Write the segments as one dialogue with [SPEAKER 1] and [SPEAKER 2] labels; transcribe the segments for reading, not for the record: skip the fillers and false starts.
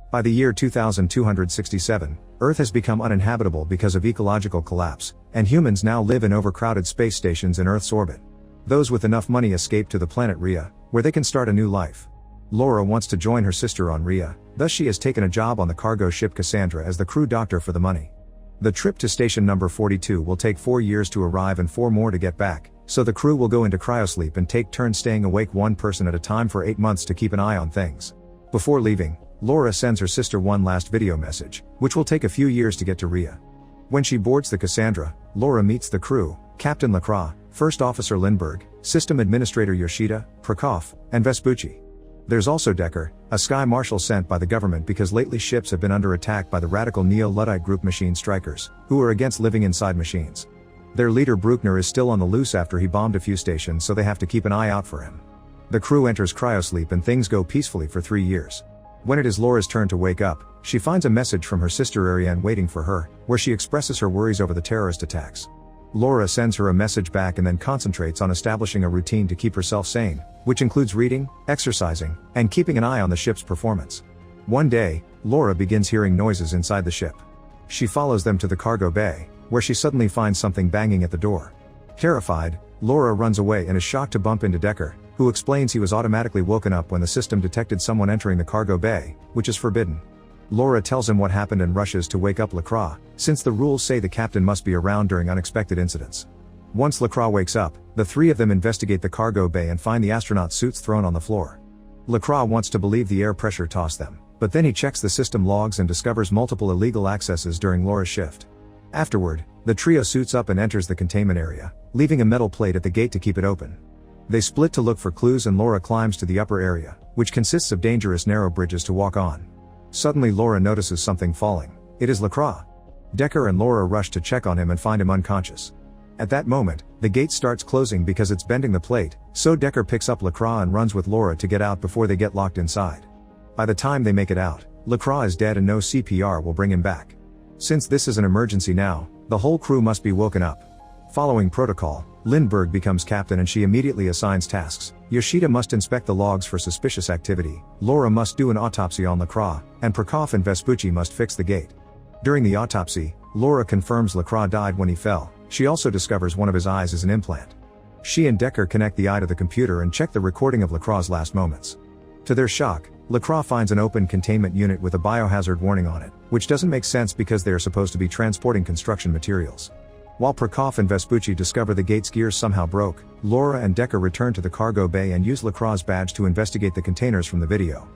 [SPEAKER 1] By the year 2267, Earth has become uninhabitable because of ecological collapse, and humans now live in overcrowded space stations in Earth's orbit. Those with enough money escape to the planet Rhea, where they can start a new life. Laura wants to join her sister on Rhea, thus she has taken a job on the cargo ship Cassandra as the crew doctor for the money. The trip to station number 42 will take 4 years to arrive and 4 more to get back, so the crew will go into cryosleep and take turns staying awake one person at a time for 8 months to keep an eye on things. Before leaving, Laura sends her sister one last video message, which will take a few years to get to Rhea. When she boards the Cassandra, Laura meets the crew, Captain Lacroix, First Officer Lindbergh, System Administrator Yoshida, Prokop, and Vespucci. There's also Decker, a sky marshal sent by the government because lately ships have been under attack by the radical Neo-Luddite group Machine Strikers, who are against living inside machines. Their leader Bruckner is still on the loose after he bombed a few stations, so they have to keep an eye out for him. The crew enters cryosleep and things go peacefully for 3 years. When it is Laura's turn to wake up, she finds a message from her sister Ariane waiting for her, where she expresses her worries over the terrorist attacks. Laura sends her a message back and then concentrates on establishing a routine to keep herself sane, which includes reading, exercising, and keeping an eye on the ship's performance. One day, Laura begins hearing noises inside the ship. She follows them to the cargo bay, where she suddenly finds something banging at the door. Terrified, Laura runs away and is shocked to bump into Decker, who explains he was automatically woken up when the system detected someone entering the cargo bay, which is forbidden. Laura tells him what happened and rushes to wake up Lacroix, since the rules say the captain must be around during unexpected incidents. Once Lacroix wakes up, the three of them investigate the cargo bay and find the astronaut suits thrown on the floor. Lacroix wants to believe the air pressure tossed them, but then he checks the system logs and discovers multiple illegal accesses during Laura's shift. Afterward, the trio suits up and enters the containment area, leaving a metal plate at the gate to keep it open. They split to look for clues and Laura climbs to the upper area, which consists of dangerous narrow bridges to walk on. Suddenly Laura notices something falling. It is Lacroix. Decker and Laura rush to check on him and find him unconscious. At that moment, the gate starts closing because it's bending the plate, so Decker picks up Lacroix and runs with Laura to get out before they get locked inside. By the time they make it out, Lacroix is dead and no CPR will bring him back. Since this is an emergency now, the whole crew must be woken up. Following protocol, Lindbergh becomes captain and she immediately assigns tasks. Yoshida must inspect the logs for suspicious activity, Laura must do an autopsy on Lacroix, and Prokop and Vespucci must fix the gate. During the autopsy, Laura confirms Lacroix died when he fell. She also discovers one of his eyes is an implant. She and Decker connect the eye to the computer and check the recording of Lacroix's last moments. To their shock, Lacroix finds an open containment unit with a biohazard warning on it, which doesn't make sense because they are supposed to be transporting construction materials. While Prokop and Vespucci discover the gate's gears somehow broke, Laura and Decker return to the cargo bay and use Lacroix's badge to investigate the containers from the video.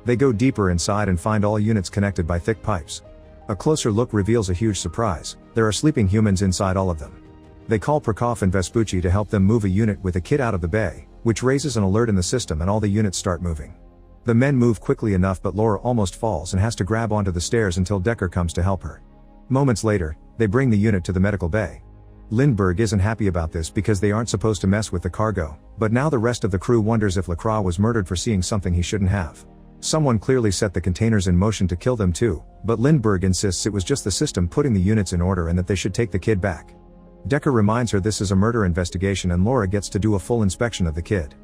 [SPEAKER 1] They go deeper inside and find all units connected by thick pipes. A closer look reveals a huge surprise: there are sleeping humans inside all of them. They call Prokop and Vespucci to help them move a unit with a kid out of the bay, which raises an alert in the system and all the units start moving. The men move quickly enough but Laura almost falls and has to grab onto the stairs until Decker comes to help her. Moments later, they bring the unit to the medical bay. Lindbergh isn't happy about this because they aren't supposed to mess with the cargo, but now the rest of the crew wonders if Lacroix was murdered for seeing something he shouldn't have. Someone clearly set the containers in motion to kill them too, but Lindbergh insists it was just the system putting the units in order and that they should take the kid back. Decker reminds her this is a murder investigation and Laura gets to do a full inspection of the kid.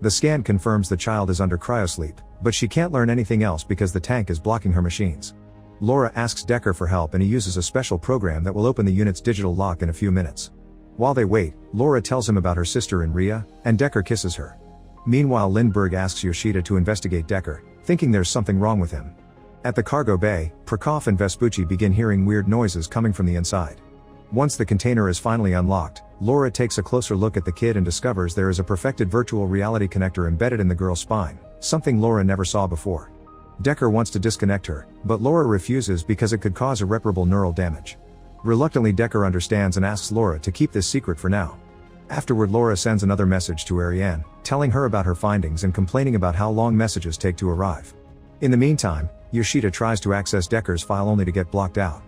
[SPEAKER 1] The scan confirms the child is under cryosleep, but she can't learn anything else because the tank is blocking her machines. Laura asks Decker for help and he uses a special program that will open the unit's digital lock in a few minutes. While they wait, Laura tells him about her sister in Rhea, and Decker kisses her. Meanwhile, Lindbergh asks Yoshida to investigate Decker, thinking there's something wrong with him. At the cargo bay, Prokop and Vespucci begin hearing weird noises coming from the inside. Once the container is finally unlocked, Laura takes a closer look at the kid and discovers there is a perfected virtual reality connector embedded in the girl's spine, something Laura never saw before. Decker wants to disconnect her, but Laura refuses because it could cause irreparable neural damage. Reluctantly, Decker understands and asks Laura to keep this secret for now. Afterward, Laura sends another message to Ariane, telling her about her findings and complaining about how long messages take to arrive. In the meantime, Yoshida tries to access Decker's file only to get blocked out.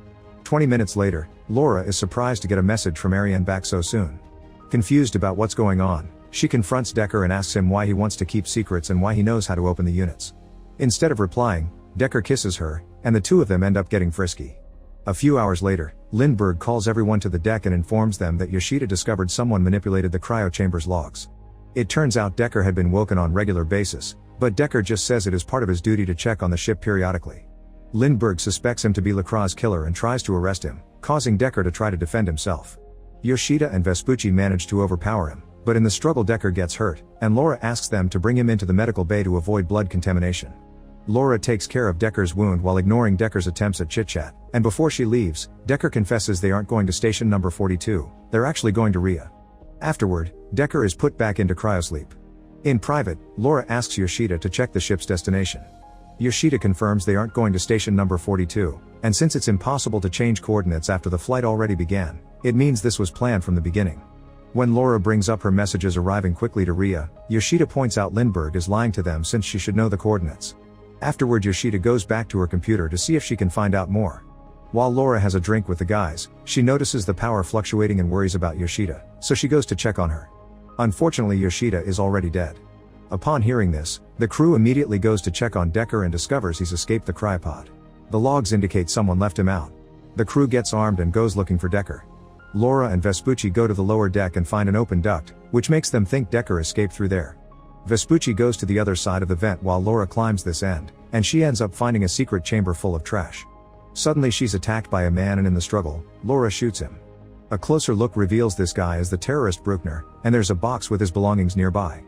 [SPEAKER 1] 20 minutes later, Laura is surprised to get a message from Ariane back so soon. Confused about what's going on, she confronts Decker and asks him why he wants to keep secrets and why he knows how to open the units. Instead of replying, Decker kisses her, and the two of them end up getting frisky. A few hours later, Lindbergh calls everyone to the deck and informs them that Yoshida discovered someone manipulated the cryochamber's logs. It turns out Decker had been woken on regular basis, but Decker just says it is part of his duty to check on the ship periodically. Lindbergh suspects him to be Lacroix's killer and tries to arrest him, causing Decker to try to defend himself. Yoshida and Vespucci manage to overpower him, but in the struggle Decker gets hurt, and Laura asks them to bring him into the medical bay to avoid blood contamination. Laura takes care of Decker's wound while ignoring Decker's attempts at chit-chat, and before she leaves, Decker confesses they aren't going to station number 42, they're actually going to Rhea. Afterward, Decker is put back into cryosleep. In private, Laura asks Yoshida to check the ship's destination. Yoshida confirms they aren't going to station number 42, and since it's impossible to change coordinates after the flight already began, it means this was planned from the beginning. When Laura brings up her messages arriving quickly to Rhea, Yoshida points out Lindbergh is lying to them since she should know the coordinates. Afterward, Yoshida goes back to her computer to see if she can find out more. While Laura has a drink with the guys, she notices the power fluctuating and worries about Yoshida, so she goes to check on her. Unfortunately, Yoshida is already dead. Upon hearing this, the crew immediately goes to check on Decker and discovers he's escaped the cryopod. The logs indicate someone left him out. The crew gets armed and goes looking for Decker. Laura and Vespucci go to the lower deck and find an open duct, which makes them think Decker escaped through there. Vespucci goes to the other side of the vent while Laura climbs this end, and she ends up finding a secret chamber full of trash. Suddenly she's attacked by a man and in the struggle, Laura shoots him. A closer look reveals this guy as the terrorist Bruckner, and there's a box with his belongings nearby.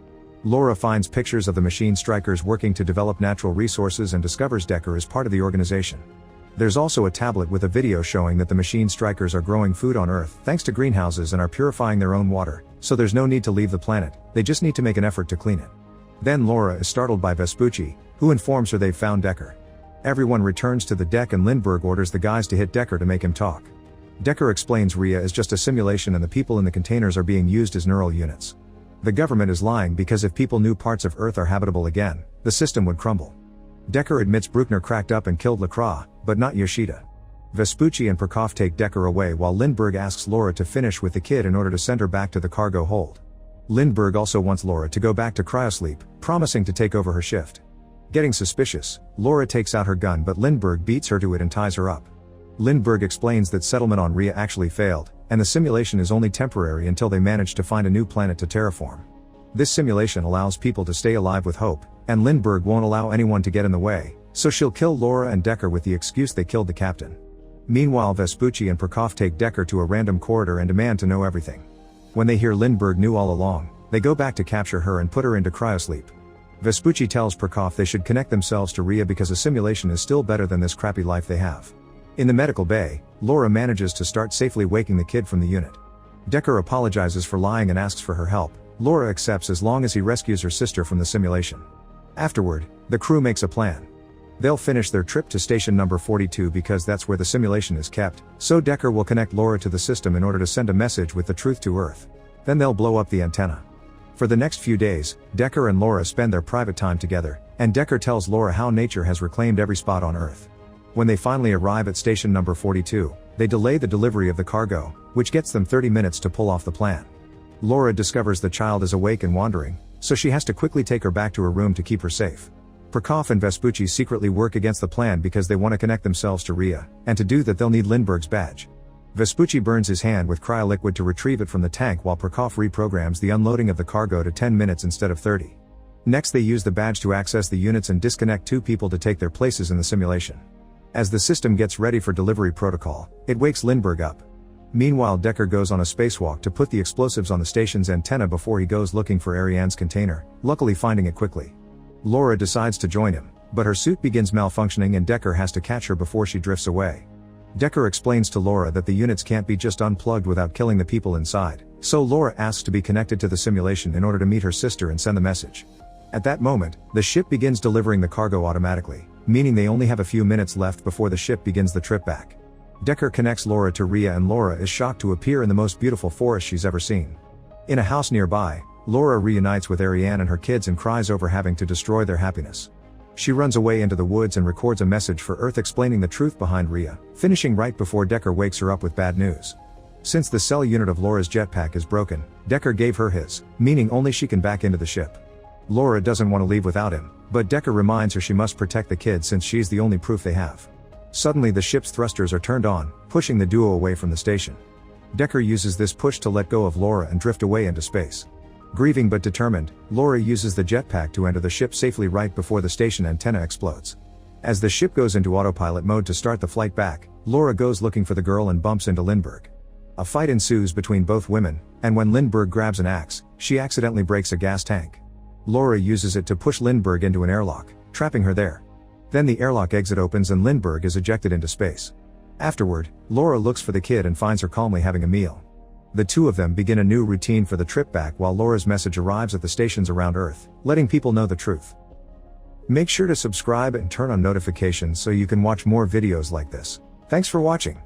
[SPEAKER 1] Laura finds pictures of the machine strikers working to develop natural resources and discovers Decker is part of the organization. There's also a tablet with a video showing that the machine strikers are growing food on Earth thanks to greenhouses and are purifying their own water, so there's no need to leave the planet, they just need to make an effort to clean it. Then Laura is startled by Vespucci, who informs her they've found Decker. Everyone returns to the deck and Lindbergh orders the guys to hit Decker to make him talk. Decker explains Rhea is just a simulation and the people in the containers are being used as neural units. The government is lying because if people knew parts of Earth are habitable again, the system would crumble. Decker admits Bruckner cracked up and killed Lacroix, but not Yoshida. Vespucci and Prokop take Decker away while Lindbergh asks Laura to finish with the kid in order to send her back to the cargo hold. Lindbergh also wants Laura to go back to cryosleep, promising to take over her shift. Getting suspicious, Laura takes out her gun but Lindbergh beats her to it and ties her up. Lindbergh explains that settlement on Rhea actually failed, and the simulation is only temporary until they manage to find a new planet to terraform. This simulation allows people to stay alive with hope, and Lindbergh won't allow anyone to get in the way, so she'll kill Laura and Decker with the excuse they killed the captain. Meanwhile, Vespucci and Prokop take Decker to a random corridor and demand to know everything. When they hear Lindbergh knew all along, they go back to capture her and put her into cryosleep. Vespucci tells Prokop they should connect themselves to Rhea because a simulation is still better than this crappy life they have. In the medical bay, Laura manages to start safely waking the kid from the unit. Decker apologizes for lying and asks for her help. Laura accepts as long as he rescues her sister from the simulation. Afterward, the crew makes a plan. They'll finish their trip to station number 42 because that's where the simulation is kept, so Decker will connect Laura to the system in order to send a message with the truth to Earth. Then they'll blow up the antenna. For the next few days, Decker and Laura spend their private time together, and Decker tells Laura how nature has reclaimed every spot on Earth. When they finally arrive at station number 42, they delay the delivery of the cargo, which gets them 30 minutes to pull off the plan. Laura discovers the child is awake and wandering, so she has to quickly take her back to her room to keep her safe. Prokop and Vespucci secretly work against the plan because they want to connect themselves to Rhea, and to do that they'll need Lindbergh's badge. Vespucci burns his hand with cryoliquid to retrieve it from the tank while Prokop reprograms the unloading of the cargo to 10 minutes instead of 30. Next they use the badge to access the units and disconnect two people to take their places in the simulation. As the system gets ready for delivery protocol, it wakes Lindbergh up. Meanwhile, Decker goes on a spacewalk to put the explosives on the station's antenna before he goes looking for Ariane's container, luckily finding it quickly. Laura decides to join him, but her suit begins malfunctioning and Decker has to catch her before she drifts away. Decker explains to Laura that the units can't be just unplugged without killing the people inside, so Laura asks to be connected to the simulation in order to meet her sister and send the message. At that moment, the ship begins delivering the cargo automatically, meaning they only have a few minutes left before the ship begins the trip back. Decker connects Laura to Rhea and Laura is shocked to appear in the most beautiful forest she's ever seen. In a house nearby, Laura reunites with Ariane and her kids and cries over having to destroy their happiness. She runs away into the woods and records a message for Earth explaining the truth behind Rhea, finishing right before Decker wakes her up with bad news. Since the cell unit of Laura's jetpack is broken, Decker gave her his, meaning only she can back into the ship. Laura doesn't want to leave without him, but Decker reminds her she must protect the kid since she's the only proof they have. Suddenly the ship's thrusters are turned on, pushing the duo away from the station. Decker uses this push to let go of Laura and drift away into space. Grieving but determined, Laura uses the jetpack to enter the ship safely right before the station antenna explodes. As the ship goes into autopilot mode to start the flight back, Laura goes looking for the girl and bumps into Lindbergh. A fight ensues between both women, and when Lindbergh grabs an axe, she accidentally breaks a gas tank. Laura uses it to push Lindbergh into an airlock, trapping her there. Then the airlock exit opens and Lindbergh is ejected into space. Afterward, Laura looks for the kid and finds her calmly having a meal. The two of them begin a new routine for the trip back while Laura's message arrives at the stations around Earth, letting people know the truth. Make sure to subscribe and turn on notifications so you can watch more videos like this. Thanks for watching.